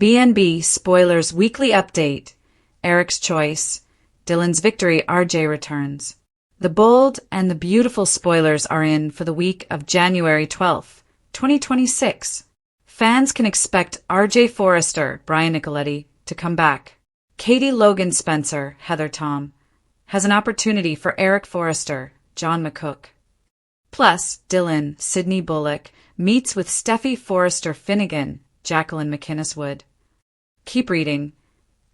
BNB Spoilers Weekly Update. Eric's Choice. Dylan's Victory. RJ returns. The bold and the beautiful spoilers are in for the week of January 12th, 2026. Fans can expect RJ Forrester, Brian Nicoletti, to come back. Katie Logan Spencer, Heather Tom, has an opportunity for Eric Forrester, John McCook. Plus, Dylan, Sydney Bullock, meets with Steffi Forrester Finnegan, Jacqueline McInnes Wood. Keep reading,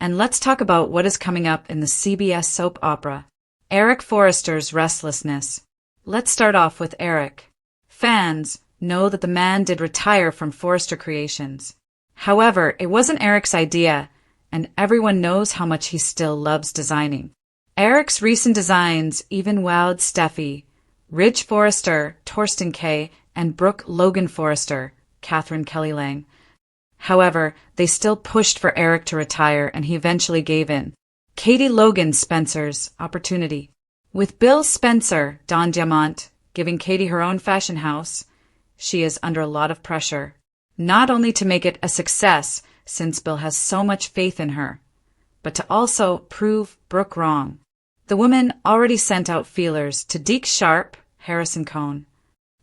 and let's talk about what is coming up in the CBS soap opera, Eric Forrester's Restlessness. Let's start off with Eric. Fans know that the man did retire from Forrester Creations. However, it wasn't Eric's idea, and everyone knows how much he still loves designing. Eric's recent designs even wowed Steffi, Ridge Forrester, Torsten Kay, and Brooke Logan Forrester, Catherine Kelly Lang. However, they still pushed for Eric to retire, and he eventually gave in. Katie Logan Spencer's opportunity. With Bill Spencer, Don Diamant, giving Katie her own fashion house, she is under a lot of pressure. Not only to make it a success, since Bill has so much faith in her, but to also prove Brooke wrong. The woman already sent out feelers to Deke Sharp, Harrison Cohn.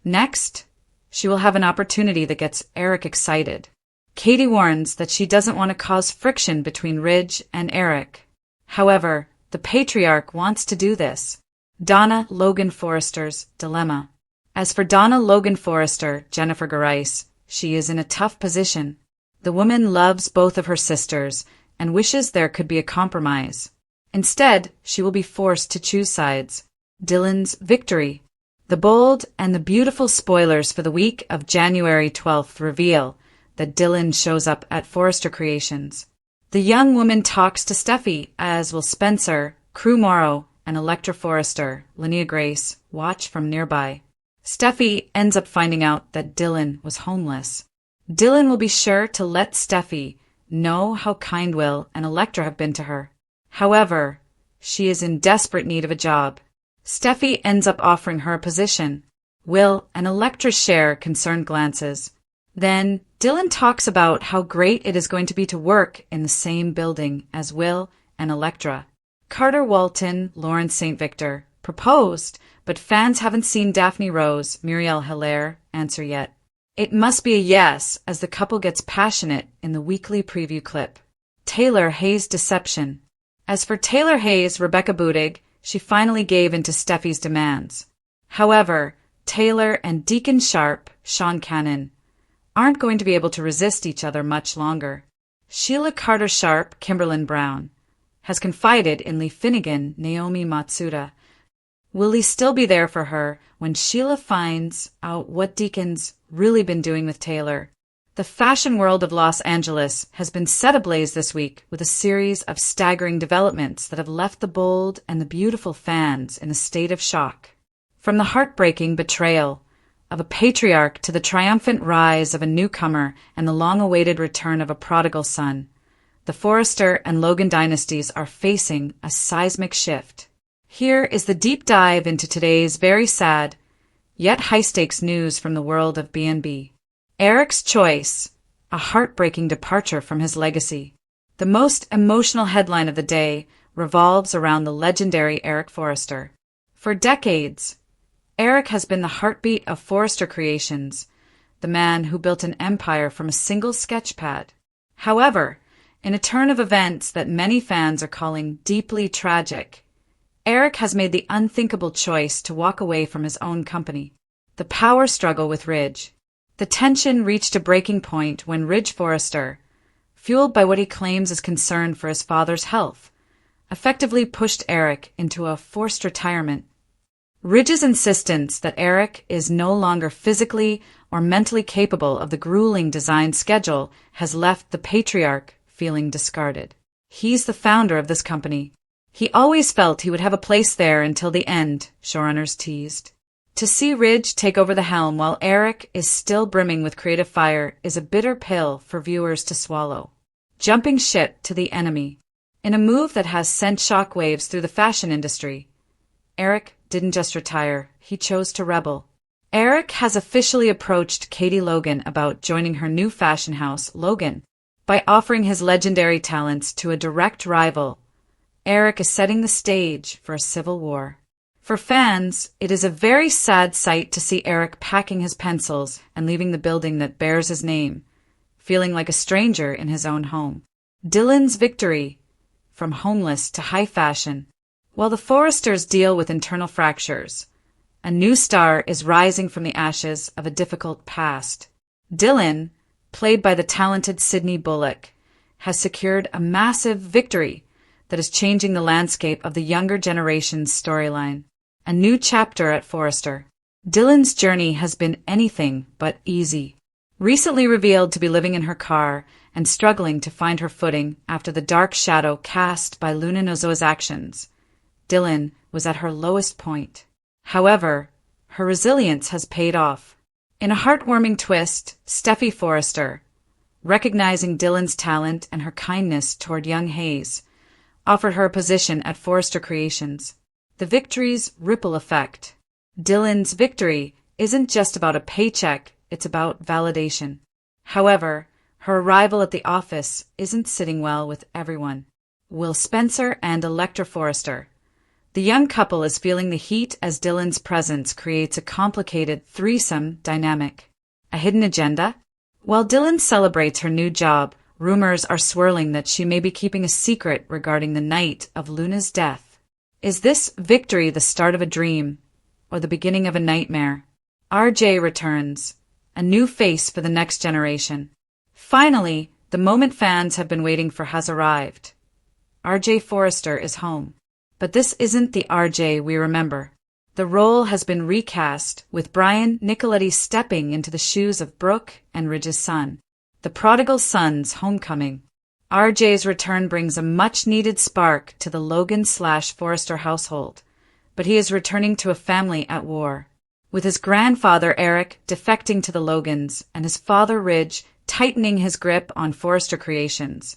Next, she will have an opportunity that gets Eric excited. Katie warns that she doesn't want to cause friction between Ridge and Eric. However, the patriarch wants to do this. Donna Logan Forrester's dilemma. As for Donna Logan Forrester, Jennifer Garais, she is in a tough position. The woman loves both of her sisters and wishes there could be a compromise. Instead, she will be forced to choose sides. Dylan's Victory. The bold and the beautiful spoilers for the week of January 12th reveal that Dylan shows up at Forrester Creations. The young woman talks to Steffi, as will Spencer, Crew Morrow, and Electra Forrester, Linnea Grace, watch from nearby. Steffi ends up finding out that Dylan was homeless. Dylan will be sure to let Steffi know how kind Will and Electra have been to her. However, she is in desperate need of a job. Steffi ends up offering her a position. Will and Electra share concerned glances. Then, Dylan talks about how great it is going to be to work in the same building as Will and Electra. Carter Walton, Lawrence St. Victor, proposed, but fans haven't seen Daphne Rose, Muriel Hilaire, answer yet. It must be a yes, as the couple gets passionate in the weekly preview clip. Taylor Hayes' deception. As for Taylor Hayes, Rebecca Budig, she finally gave in to Steffi's demands. However, Taylor and Deacon Sharp, Sean Cannon, aren't going to be able to resist each other much longer. Sheila Carter Sharp, Kimberlyn Brown, has confided in Lee Finnegan, Naomi Matsuda. Will Lee still be there for her when Sheila finds out what Deacon's really been doing with Taylor? The fashion world of Los Angeles has been set ablaze this week with a series of staggering developments that have left the bold and the beautiful fans in a state of shock. From the heartbreaking betrayal of a patriarch to the triumphant rise of a newcomer and the long-awaited return of a prodigal son, the Forrester and Logan dynasties are facing a seismic shift. Here is the deep dive into today's very sad, yet high-stakes news from the world of B&B. Eric's Choice, a heartbreaking departure from his legacy. The most emotional headline of the day revolves around the legendary Eric Forrester. For decades, Eric has been the heartbeat of Forrester Creations, the man who built an empire from a single sketch pad. However, in a turn of events that many fans are calling deeply tragic, Eric has made the unthinkable choice to walk away from his own company. The power struggle with Ridge. The tension reached a breaking point when Ridge Forrester, fueled by what he claims is concern for his father's health, effectively pushed Eric into a forced retirement. Ridge's insistence that Eric is no longer physically or mentally capable of the grueling design schedule has left the patriarch feeling discarded. He's the founder of this company. He always felt he would have a place there until the end, showrunners teased. To see Ridge take over the helm while Eric is still brimming with creative fire is a bitter pill for viewers to swallow. Jumping ship to the enemy. In a move that has sent shockwaves through the fashion industry, Eric didn't just retire, he chose to rebel. Eric has officially approached Katie Logan about joining her new fashion house, Logan. By offering his legendary talents to a direct rival, Eric is setting the stage for a civil war. For fans, it is a very sad sight to see Eric packing his pencils and leaving the building that bears his name, feeling like a stranger in his own home. Dylan's victory, from homeless to high fashion. While the Forresters deal with internal fractures, a new star is rising from the ashes of a difficult past. Dylan, played by the talented Sydney Bullock, has secured a massive victory that is changing the landscape of the younger generation's storyline. A new chapter at Forrester. Dylan's journey has been anything but easy. Recently revealed to be living in her car and struggling to find her footing after the dark shadow cast by Luna Nozoa's actions, Dylan was at her lowest point. However, her resilience has paid off. In a heartwarming twist, Steffi Forrester, recognizing Dylan's talent and her kindness toward young Hayes, offered her a position at Forrester Creations. The victory's ripple effect. Dylan's victory isn't just about a paycheck, it's about validation. However, her arrival at the office isn't sitting well with everyone. Will Spencer and Electra Forrester. The young couple is feeling the heat as Dylan's presence creates a complicated threesome dynamic. A hidden agenda? While Dylan celebrates her new job, rumors are swirling that she may be keeping a secret regarding the night of Luna's death. Is this victory the start of a dream, or the beginning of a nightmare? RJ returns, a new face for the next generation. Finally, the moment fans have been waiting for has arrived. RJ Forrester is home. But this isn't the RJ we remember. The role has been recast, with Brian Nicoletti stepping into the shoes of Brooke and Ridge's son. The prodigal son's homecoming. RJ's return brings a much-needed spark to the Logan/Forrester household, but he is returning to a family at war. With his grandfather Eric defecting to the Logans and his father Ridge tightening his grip on Forrester Creations,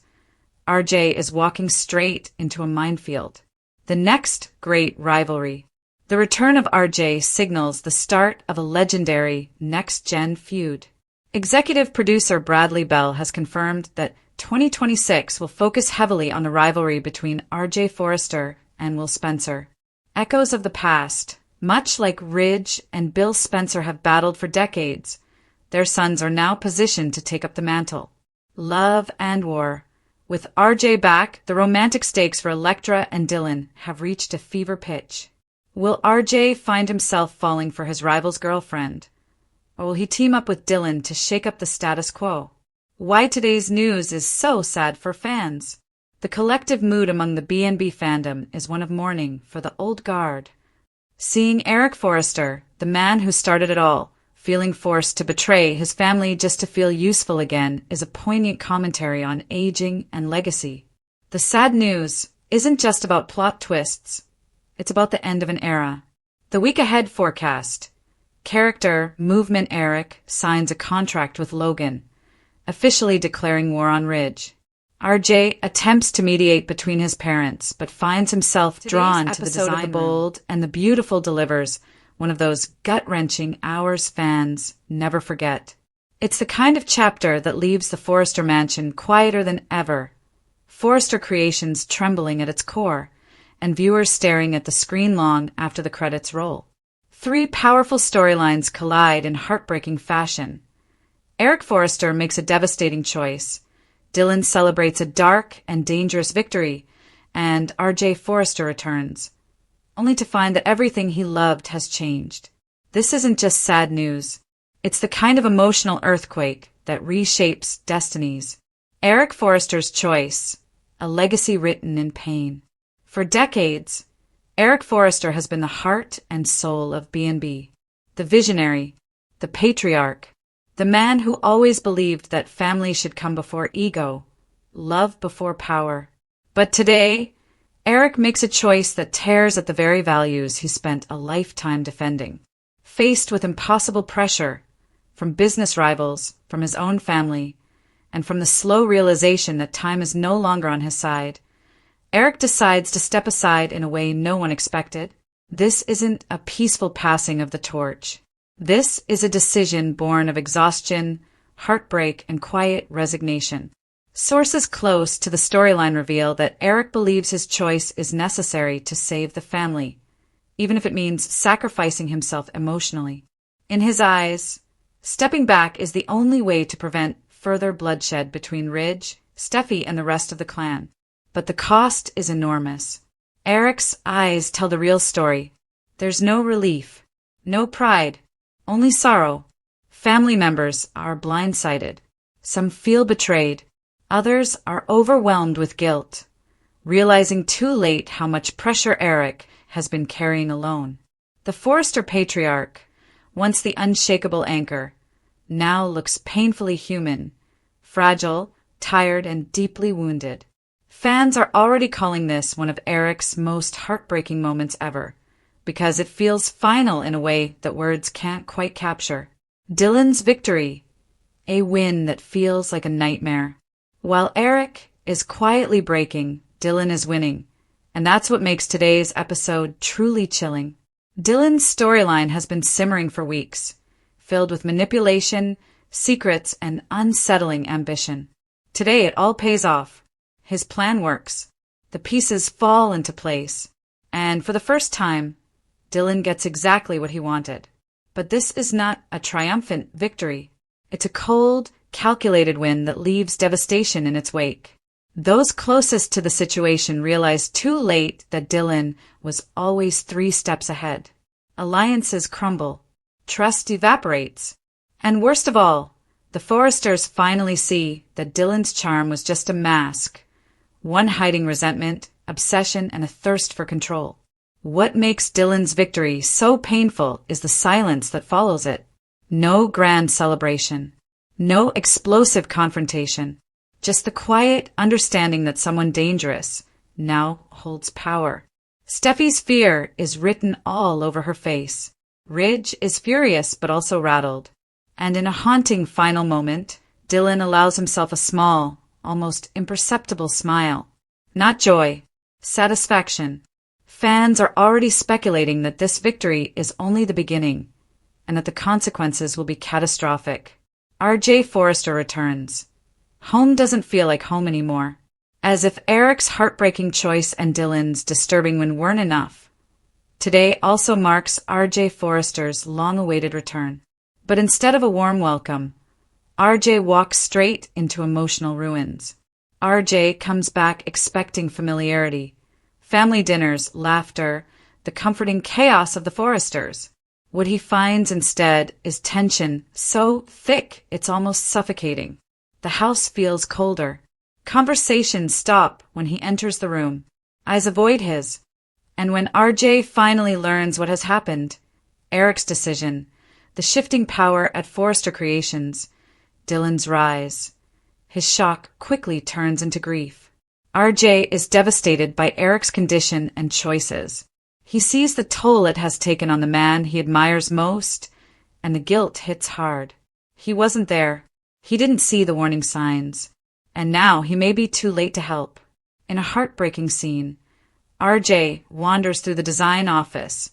RJ is walking straight into a minefield. The next great rivalry. The return of RJ signals the start of a legendary next-gen feud. Executive producer Bradley Bell has confirmed that 2026 will focus heavily on the rivalry between RJ Forrester and Will Spencer. Echoes of the past, much like Ridge and Bill Spencer have battled for decades, their sons are now positioned to take up the mantle. Love and war. With RJ back, the romantic stakes for Electra and Dylan have reached a fever pitch. Will RJ find himself falling for his rival's girlfriend? Or will he team up with Dylan to shake up the status quo? Why today's news is so sad for fans. The collective mood among the B&B fandom is one of mourning for the old guard. Seeing Eric Forrester, the man who started it all, feeling forced to betray his family just to feel useful again is a poignant commentary on aging and legacy. The sad news isn't just about plot twists. It's about the end of an era. The week ahead forecast. Character Movement Eric signs a contract with Logan, officially declaring war on Ridge. RJ attempts to mediate between his parents, but finds himself drawn to the design of the bold and the beautiful delivers one of those gut-wrenching hours fans never forget. It's the kind of chapter that leaves the Forrester mansion quieter than ever, Forrester Creations trembling at its core, and viewers staring at the screen long after the credits roll. Three powerful storylines collide in heartbreaking fashion. Eric Forrester makes a devastating choice, Dylan celebrates a dark and dangerous victory, and RJ Forrester returns, only to find that everything he loved has changed. This isn't just sad news. It's the kind of emotional earthquake that reshapes destinies. Eric Forrester's choice, a legacy written in pain. For decades, Eric Forrester has been the heart and soul of B&B, the visionary, the patriarch, the man who always believed that family should come before ego, love before power. But today, Eric makes a choice that tears at the very values he spent a lifetime defending. Faced with impossible pressure, from business rivals, from his own family, and from the slow realization that time is no longer on his side, Eric decides to step aside in a way no one expected. This isn't a peaceful passing of the torch. This is a decision born of exhaustion, heartbreak, and quiet resignation. Sources close to the storyline reveal that Eric believes his choice is necessary to save the family, even if it means sacrificing himself emotionally. In his eyes, stepping back is the only way to prevent further bloodshed between Ridge, Steffi, and the rest of the clan. But the cost is enormous. Eric's eyes tell the real story. There's no relief, no pride, only sorrow. Family members are blindsided. Some feel betrayed. Others are overwhelmed with guilt, realizing too late how much pressure Eric has been carrying alone. The Forrester patriarch, once the unshakable anchor, now looks painfully human, fragile, tired, and deeply wounded. Fans are already calling this one of Eric's most heartbreaking moments ever, because it feels final in a way that words can't quite capture. Dylan's victory, a win that feels like a nightmare. While Eric is quietly breaking, Dylan is winning, and that's what makes today's episode truly chilling. Dylan's storyline has been simmering for weeks, filled with manipulation, secrets, and unsettling ambition. Today it all pays off. His plan works. The pieces fall into place, and for the first time, Dylan gets exactly what he wanted. But this is not a triumphant victory. It's a cold, calculated win that leaves devastation in its wake. Those closest to the situation realize too late that Dylan was always 3 steps ahead. Alliances crumble. Trust evaporates. And worst of all, the Forresters finally see that Dylan's charm was just a mask, one hiding resentment, obsession, and a thirst for control. What makes Dylan's victory so painful is the silence that follows it. No grand celebration. No explosive confrontation, just the quiet understanding that someone dangerous now holds power. Steffi's fear is written all over her face. Ridge is furious but also rattled. And in a haunting final moment, Dylan allows himself a small, almost imperceptible smile. Not joy, satisfaction. Fans are already speculating that this victory is only the beginning, and that the consequences will be catastrophic. RJ Forrester returns. Home doesn't feel like home anymore. As if Eric's heartbreaking choice and Dylan's disturbing win weren't enough. Today also marks RJ Forrester's long-awaited return. But instead of a warm welcome, RJ walks straight into emotional ruins. RJ comes back expecting familiarity, family dinners, laughter, the comforting chaos of the Forresters. What he finds instead is tension so thick it's almost suffocating. The house feels colder. Conversations stop when he enters the room. Eyes avoid his. And when RJ finally learns what has happened, Eric's decision, the shifting power at Forrester Creations, Dylan's rise, his shock quickly turns into grief. RJ is devastated by Eric's condition and choices. He sees the toll it has taken on the man he admires most, and the guilt hits hard. He wasn't there. He didn't see the warning signs. And now he may be too late to help. In a heartbreaking scene, RJ wanders through the design office,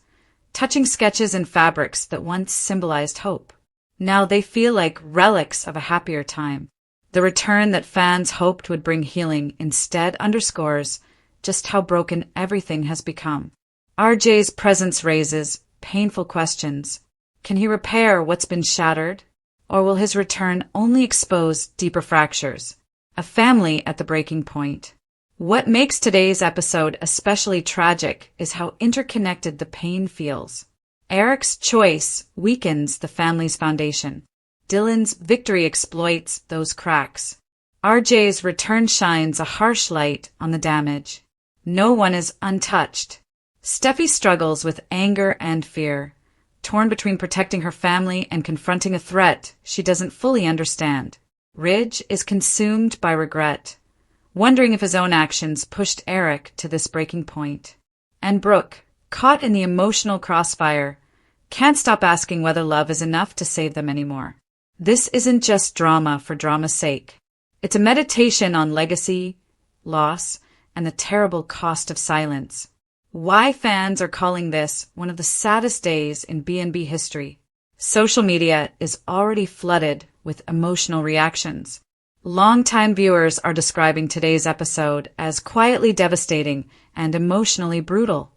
touching sketches and fabrics that once symbolized hope. Now they feel like relics of a happier time. The return that fans hoped would bring healing instead underscores just how broken everything has become. RJ's presence raises painful questions. Can he repair what's been shattered? Or will his return only expose deeper fractures? A family at the breaking point. What makes today's episode especially tragic is how interconnected the pain feels. Eric's choice weakens the family's foundation. Dylan's victory exploits those cracks. RJ's return shines a harsh light on the damage. No one is untouched. Steffi struggles with anger and fear, torn between protecting her family and confronting a threat she doesn't fully understand. Ridge is consumed by regret, wondering if his own actions pushed Eric to this breaking point. And Brooke, caught in the emotional crossfire, can't stop asking whether love is enough to save them anymore. This isn't just drama for drama's sake. It's a meditation on legacy, loss, and the terrible cost of silence. Why fans are calling this one of the saddest days in B&B history. Social media is already flooded with emotional reactions. Longtime viewers are describing today's episode as quietly devastating and emotionally brutal.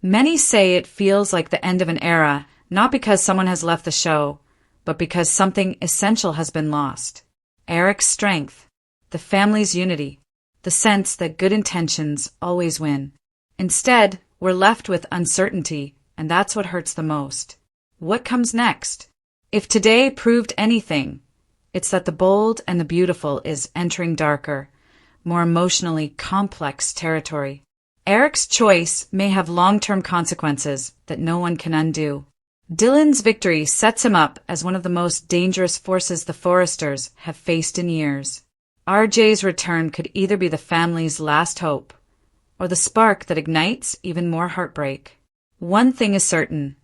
Many say it feels like the end of an era, not because someone has left the show, but because something essential has been lost. Eric's strength, the family's unity, the sense that good intentions always win. Instead, we're left with uncertainty, and that's what hurts the most. What comes next? If today proved anything, it's that the bold and the beautiful is entering darker, more emotionally complex territory. Eric's choice may have long-term consequences that no one can undo. Dylan's victory sets him up as one of the most dangerous forces the Forresters have faced in years. RJ's return could either be the family's last hope, or the spark that ignites even more heartbreak. One thing is certain: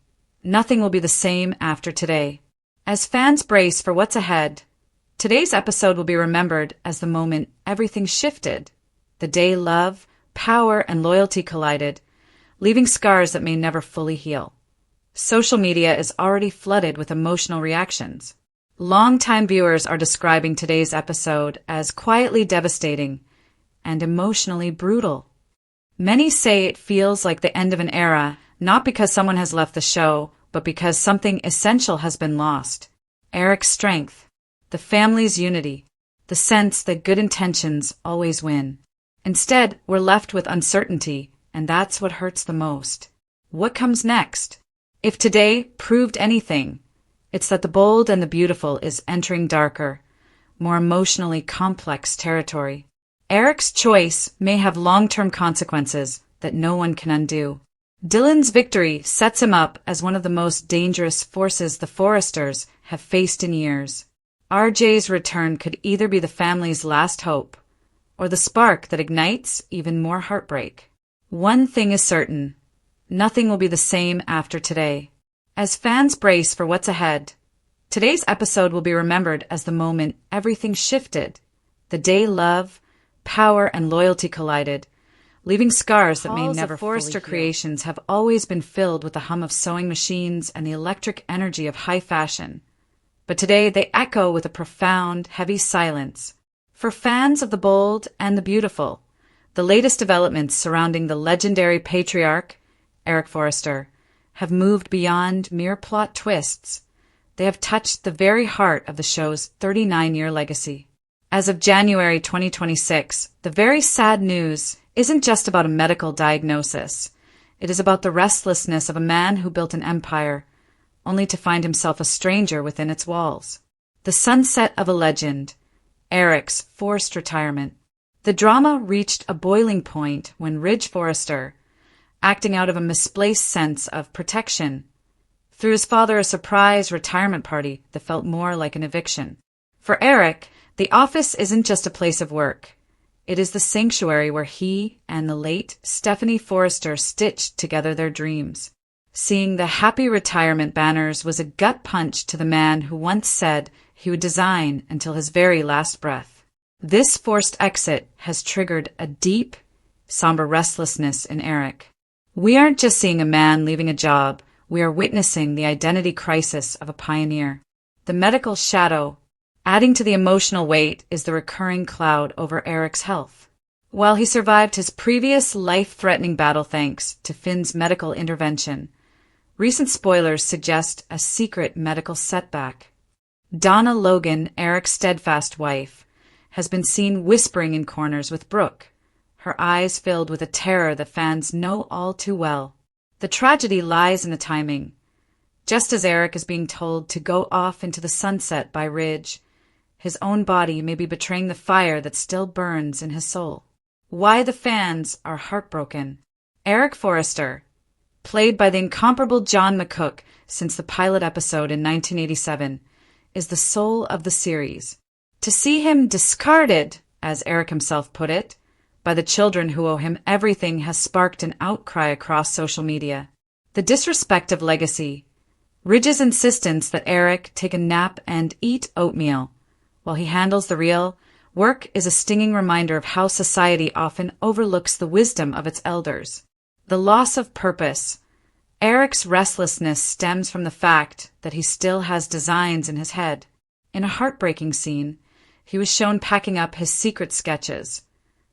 nothing will be the same after today. As fans brace for what's ahead, today's episode will be remembered as the moment everything shifted, the day love, power, and loyalty collided, leaving scars that may never fully heal. Social media is already flooded with emotional reactions. Longtime viewers are describing today's episode as quietly devastating and emotionally brutal. Many say it feels like the end of an era, not because someone has left the show, but because something essential has been lost. Eric's strength, the family's unity, the sense that good intentions always win. Instead, we're left with uncertainty, and that's what hurts the most. What comes next? If today proved anything, it's that the bold and the beautiful is entering darker, more emotionally complex territory. Eric's choice may have long-term consequences that no one can undo. Dylan's victory sets him up as one of the most dangerous forces the Forresters have faced in years. RJ's return could either be the family's last hope, or the spark that ignites even more heartbreak. One thing is certain: nothing will be the same after today. As fans brace for what's ahead, today's episode will be remembered as the moment everything shifted, the day love, power, and loyalty collided, leaving scars that may never fully heal. Forrester creations have always been filled with the hum of sewing machines and the electric energy of high fashion, but today they echo with a profound, heavy silence. For fans of the bold and the beautiful, the latest developments surrounding the legendary patriarch, Eric Forrester, have moved beyond mere plot twists. They have touched the very heart of the show's 39-year legacy. As of January 2026, the very sad news isn't just about a medical diagnosis. It is about the restlessness of a man who built an empire, only to find himself a stranger within its walls. The sunset of a legend, Eric's forced retirement. The drama reached a boiling point when Ridge Forrester, acting out of a misplaced sense of protection, threw his father a surprise retirement party that felt more like an eviction. For Eric, the office isn't just a place of work. It is the sanctuary where he and the late Stephanie Forrester stitched together their dreams. Seeing the happy retirement banners was a gut punch to the man who once said he would design until his very last breath. This forced exit has triggered a deep, somber restlessness in Eric. We aren't just seeing a man leaving a job, we are witnessing the identity crisis of a pioneer. The medical shadow, adding to the emotional weight, is the recurring cloud over Eric's health. While he survived his previous life-threatening battle thanks to Finn's medical intervention, recent spoilers suggest a secret medical setback. Donna Logan, Eric's steadfast wife, has been seen whispering in corners with Brooke, her eyes filled with a terror that fans know all too well. The tragedy lies in the timing. Just as Eric is being told to go off into the sunset by Ridge, his own body may be betraying the fire that still burns in his soul. Why the fans are heartbroken. Eric Forrester, played by the incomparable John McCook since the pilot episode in 1987, is the soul of the series. To see him discarded, as Eric himself put it, by the children who owe him everything has sparked an outcry across social media. The disrespect of legacy, Ridge's insistence that Eric take a nap and eat oatmeal while he handles the real work is a stinging reminder of how society often overlooks the wisdom of its elders. The loss of purpose. Eric's restlessness stems from the fact that he still has designs in his head. In a heartbreaking scene, He was shown packing up his secret sketches,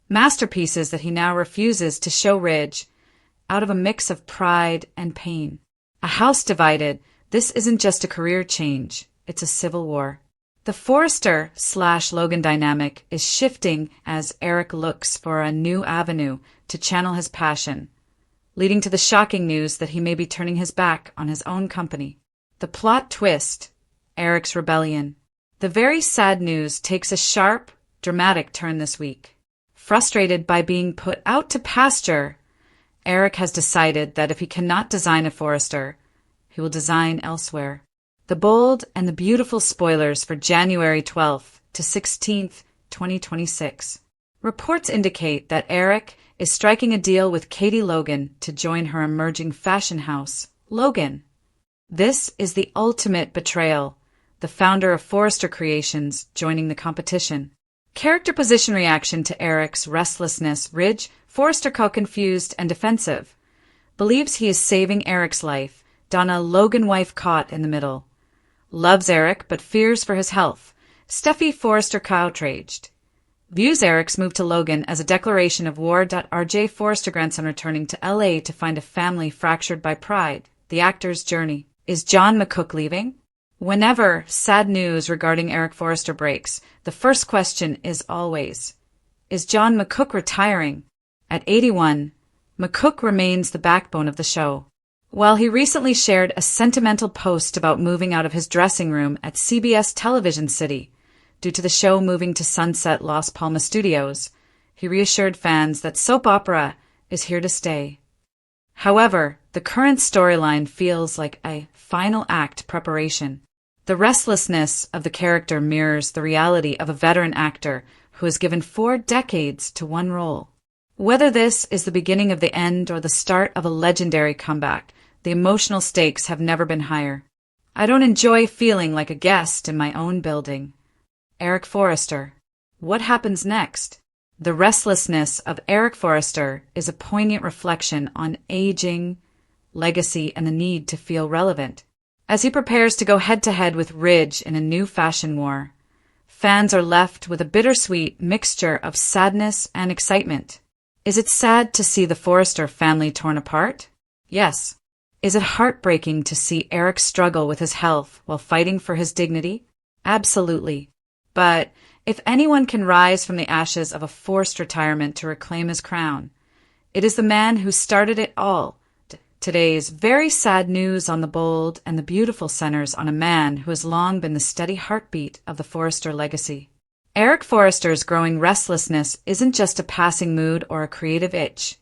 masterpieces that he now refuses to show Ridge, out of a mix of pride and pain. A house divided, this isn't just a career change, it's a civil war. The Forrester/Logan dynamic is shifting as Eric looks for a new avenue to channel his passion, leading to the shocking news that he may be turning his back on his own company. The plot twist, Eric's rebellion. The very sad news takes a sharp, dramatic turn this week. Frustrated by being put out to pasture, Eric has decided that if he cannot design a Forrester, he will design elsewhere. The bold and the beautiful spoilers for January 12th to 16th, 2026. Reports indicate that Eric is striking a deal with Katie Logan to join her emerging fashion house, Logan. This is the ultimate betrayal, the founder of Forrester Creations joining the competition. Character position reaction to Eric's restlessness. Ridge, Forrester co-confused and defensive. Believes he is saving Eric's life. Donna, Logan wife caught in the middle. Loves Eric but fears for his health. Steffi, Forrester outraged. Views Eric's move to Logan as a declaration of war. RJ, Forrester grandson returning to LA to find a family fractured by pride. The actor's journey. Is John McCook leaving? Whenever sad news regarding Eric Forrester breaks, the first question is always, is John McCook retiring? At 81, McCook remains the backbone of the show. While he recently shared a sentimental post about moving out of his dressing room at CBS Television City due to the show moving to Sunset Las Palmas Studios, he reassured fans that soap opera is here to stay. However, the current storyline feels like a final act preparation. The restlessness of the character mirrors the reality of a veteran actor who has given 4 decades to one role. Whether this is the beginning of the end or the start of a legendary comeback, the emotional stakes have never been higher. I don't enjoy feeling like a guest in my own building. Eric Forrester. What happens next? The restlessness of Eric Forrester is a poignant reflection on aging, legacy, and the need to feel relevant. As he prepares to go head-to-head with Ridge in a new fashion war, fans are left with a bittersweet mixture of sadness and excitement. Is it sad to see the Forrester family torn apart? Yes. Is it heartbreaking to see Eric struggle with his health while fighting for his dignity? Absolutely. But if anyone can rise from the ashes of a forced retirement to reclaim his crown, it is the man who started it all. Today's very sad news on the bold and the beautiful centers on a man who has long been the steady heartbeat of the Forrester legacy. Eric Forrester's growing restlessness isn't just a passing mood or a creative itch.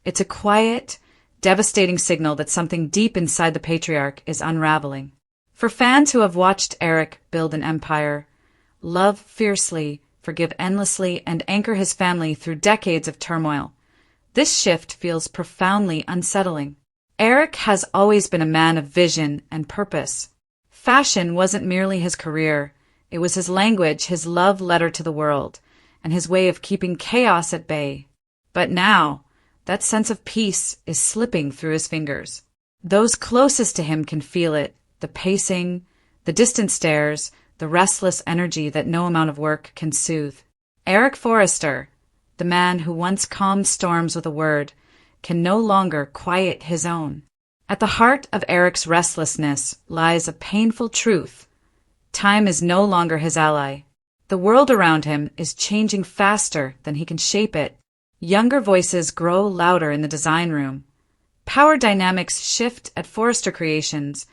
It's a quiet, devastating signal that something deep inside the patriarch is unraveling. For fans who have watched Eric build an empire, love fiercely, forgive endlessly, and anchor his family through decades of turmoil, this shift feels profoundly unsettling. Eric has always been a man of vision and purpose. Fashion wasn't merely his career, it was his language, his love letter to the world, and his way of keeping chaos at bay. But now, that sense of peace is slipping through his fingers. Those closest to him can feel it, the pacing, the distant stares, the restless energy that no amount of work can soothe. Eric Forrester, the man who once calmed storms with a word, can no longer quiet his own. At the heart of Eric's restlessness lies a painful truth. Time is no longer his ally. The world around him is changing faster than he can shape it. Younger voices grow louder in the design room. Power dynamics shift at Forrester Creations,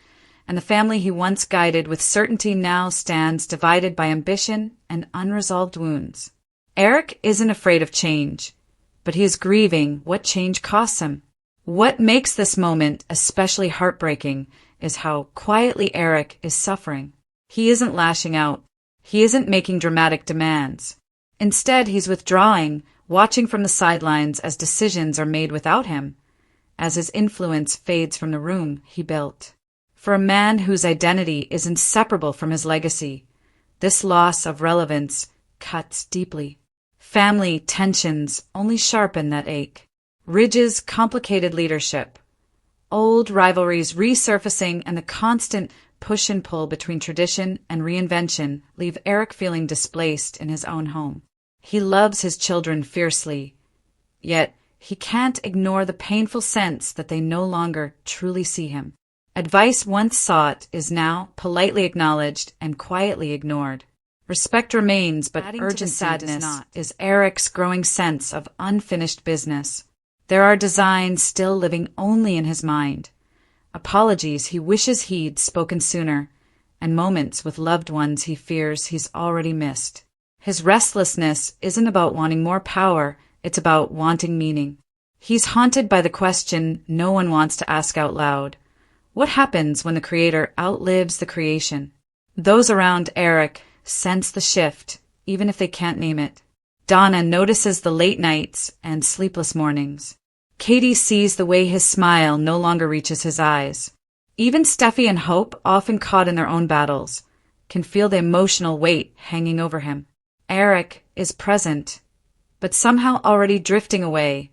and the family he once guided with certainty now stands divided by ambition and unresolved wounds. Eric isn't afraid of change, but he is grieving what change costs him. What makes this moment especially heartbreaking is how quietly Eric is suffering. He isn't lashing out. He isn't making dramatic demands. Instead, he's withdrawing, watching from the sidelines as decisions are made without him, as his influence fades from the room he built. For a man whose identity is inseparable from his legacy, this loss of relevance cuts deeply. Family tensions only sharpen that ache. Ridge's complicated leadership, old rivalries resurfacing, and the constant push and pull between tradition and reinvention leave Eric feeling displaced in his own home. He loves his children fiercely, yet he can't ignore the painful sense that they no longer truly see him. Advice once sought is now politely acknowledged and quietly ignored. Respect remains, but urgent sadness is Eric's growing sense of unfinished business. There are designs still living only in his mind, apologies he wishes he'd spoken sooner, and moments with loved ones he fears he's already missed. His restlessness isn't about wanting more power, it's about wanting meaning. He's haunted by the question no one wants to ask out loud. What happens when the creator outlives the creation? Those around Eric sense the shift, even if they can't name it. Donna notices the late nights and sleepless mornings. Katie sees the way his smile no longer reaches his eyes. Even Steffi and Hope, often caught in their own battles, can feel the emotional weight hanging over him. Eric is present, but somehow already drifting away,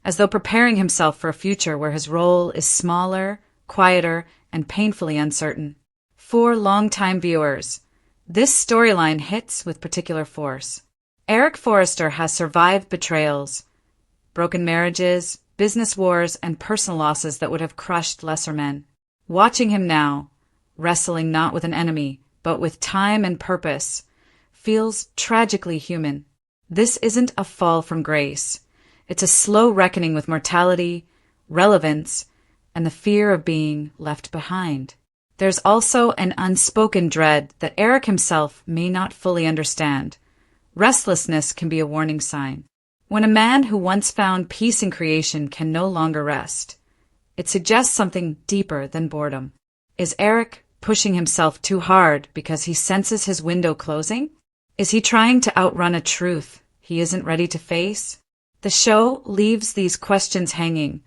as though preparing himself for a future where his role is smaller, quieter, and painfully uncertain. For longtime viewers, this storyline hits with particular force. Eric Forrester has survived betrayals, broken marriages, business wars, and personal losses that would have crushed lesser men. Watching him now, wrestling not with an enemy, but with time and purpose, feels tragically human. This isn't a fall from grace. It's a slow reckoning with mortality, relevance, and the fear of being left behind. There's also an unspoken dread that Eric himself may not fully understand. Restlessness can be a warning sign. When a man who once found peace in creation can no longer rest, it suggests something deeper than boredom. Is Eric pushing himself too hard because he senses his window closing? Is he trying to outrun a truth he isn't ready to face? The show leaves these questions hanging,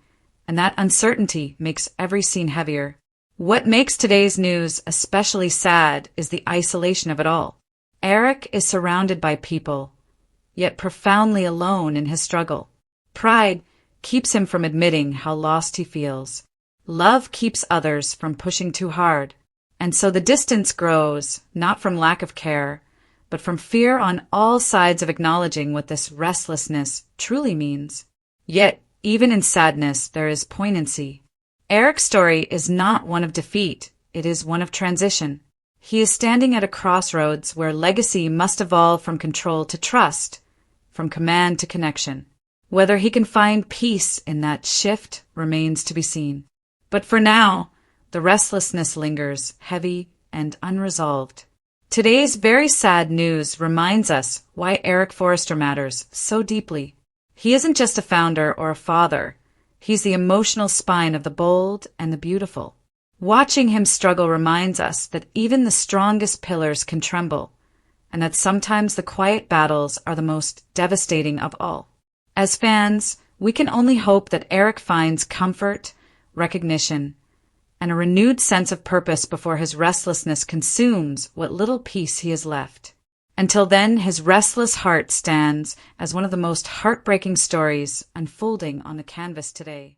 and that uncertainty makes every scene heavier. What makes today's news especially sad is the isolation of it all. Eric is surrounded by people, yet profoundly alone in his struggle. Pride keeps him from admitting how lost he feels. Love keeps others from pushing too hard. And so the distance grows, not from lack of care, but from fear on all sides of acknowledging what this restlessness truly means. Yet, even in sadness, there is poignancy. Eric's story is not one of defeat, it is one of transition. He is standing at a crossroads where legacy must evolve from control to trust, from command to connection. Whether he can find peace in that shift remains to be seen. But for now, the restlessness lingers, heavy and unresolved. Today's very sad news reminds us why Eric Forrester matters so deeply. He isn't just a founder or a father. He's the emotional spine of the bold and the beautiful. Watching him struggle reminds us that even the strongest pillars can tremble, and that sometimes the quiet battles are the most devastating of all. As fans, we can only hope that Eric finds comfort, recognition, and a renewed sense of purpose before his restlessness consumes what little peace he has left. Until then, his restless heart stands as one of the most heartbreaking stories unfolding on the canvas today.